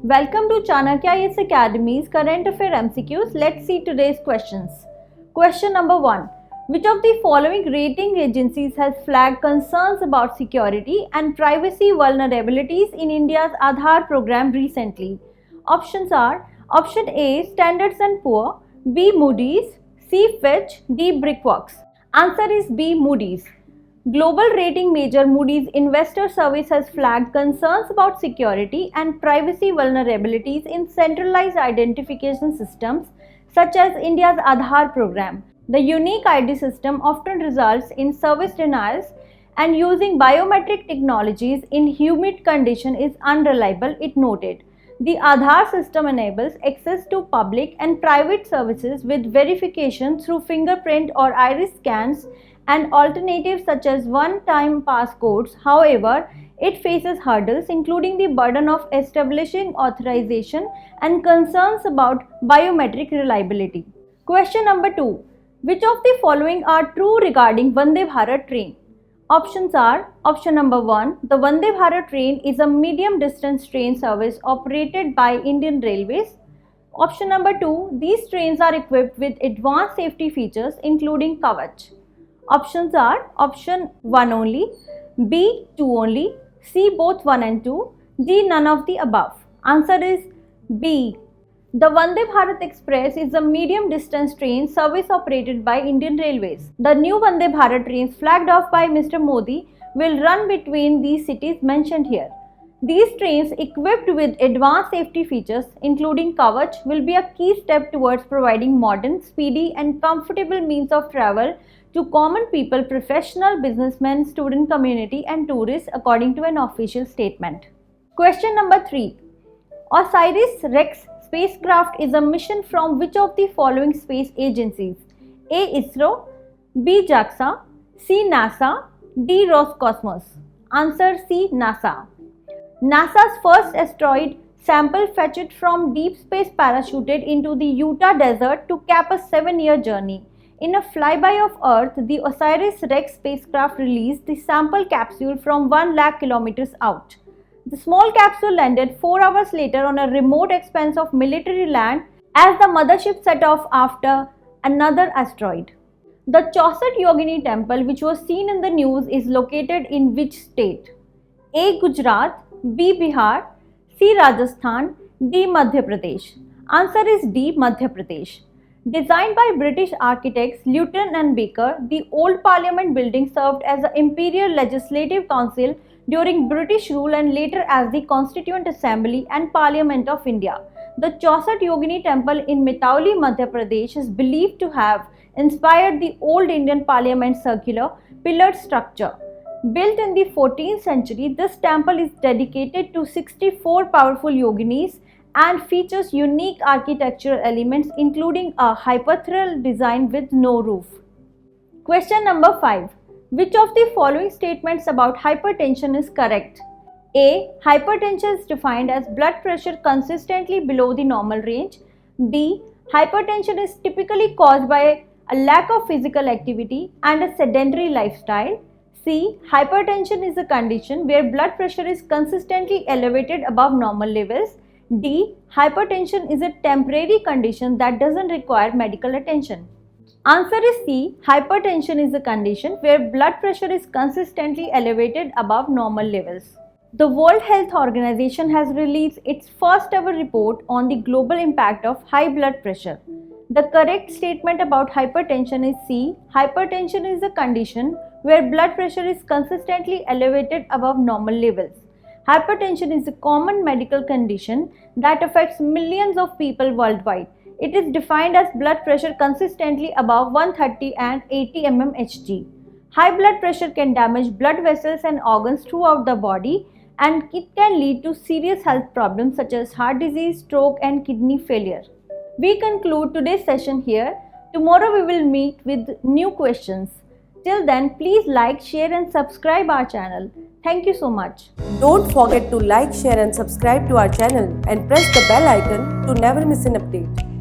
Welcome to Chanakya IAS Academy's Current Affair MCQs. Let's see today's questions. Question number 1. Which of the following rating agencies has flagged concerns about security and privacy vulnerabilities in India's Aadhaar program recently? Options are Option A, Standard & Poor, B, Moody's, C, Fitch, D, Brickworks. Answer is B, Moody's. Global rating major Moody's Investor Service has flagged concerns about security and privacy vulnerabilities in centralized identification systems such as India's Aadhaar program. The unique ID system often results in service denials, and using biometric technologies in humid conditions is unreliable, it noted. The Aadhaar system enables access to public and private services with verification through fingerprint or iris scans and alternatives such as one-time passcodes. However, it faces hurdles including the burden of establishing authorization and concerns about biometric reliability. Question number 2. Which of the following are true regarding Vande Bharat train? Options are Option number 1. The Vande Bharat train is a medium distance train service operated by Indian Railways. Option number 2. These trains are equipped with advanced safety features including Kavach. Options are Option 1 only, B 2 only, C both 1 and 2, D none of the above. Answer is B. The Vande Bharat Express is a medium distance train service operated by Indian Railways. The new Vande Bharat trains flagged off by Mr. Modi will run between these cities mentioned here. These trains equipped with advanced safety features including Kavach will be a key step towards providing modern, speedy and comfortable means of travel to common people, professional, businessmen, student community and tourists according to an official statement. Question number 3. OSIRIS-REx spacecraft is a mission from which of the following space agencies? A. ISRO, B. JAXA, C. NASA, D. Roscosmos. Answer C. NASA. NASA's first asteroid sample fetched from deep space parachuted into the Utah desert to cap a 7-year journey. In a flyby of Earth, the OSIRIS-REx spacecraft released the sample capsule from 1 lakh kilometers out. The small capsule landed 4 hours later on a remote expanse of military land as the mothership set off after another asteroid. The Chaussat Yogini temple, which was seen in the news, is located in which state? A. Gujarat, B. Bihar, C. Rajasthan, D. Madhya Pradesh. Answer is D. Madhya Pradesh. Designed by British architects Luton and Baker, the old Parliament building served as the Imperial Legislative Council during British rule and later as the Constituent Assembly and Parliament of India. The Chaussat Yogini temple in Mitauli, Madhya Pradesh is believed to have inspired the old Indian Parliament circular pillared structure. Built in the 14th century, this temple is dedicated to 64 powerful yoginis and features unique architectural elements including a hypaethral design with no roof. Question number 5. Which of the following statements about hypertension is correct? A. Hypertension is defined as blood pressure consistently below the normal range. B. Hypertension is typically caused by a lack of physical activity and a sedentary lifestyle. C. Hypertension is a condition where blood pressure is consistently elevated above normal levels. D. Hypertension is a temporary condition that doesn't require medical attention. Answer is C. Hypertension is a condition where blood pressure is consistently elevated above normal levels. The World Health Organization has released its first ever report on the global impact of high blood pressure. The correct statement about hypertension is C. Hypertension is a condition where blood pressure is consistently elevated above normal levels. Hypertension is a common medical condition that affects millions of people worldwide. It is defined as blood pressure consistently above 130 and 80 mmHg. High blood pressure can damage blood vessels and organs throughout the body, and it can lead to serious health problems such as heart disease, stroke and kidney failure. We conclude today's session here. Tomorrow we will meet with new questions. Till then, please like, share and subscribe our channel. Thank you so much. Don't forget to like, share and subscribe to our channel and press the bell icon to never miss an update.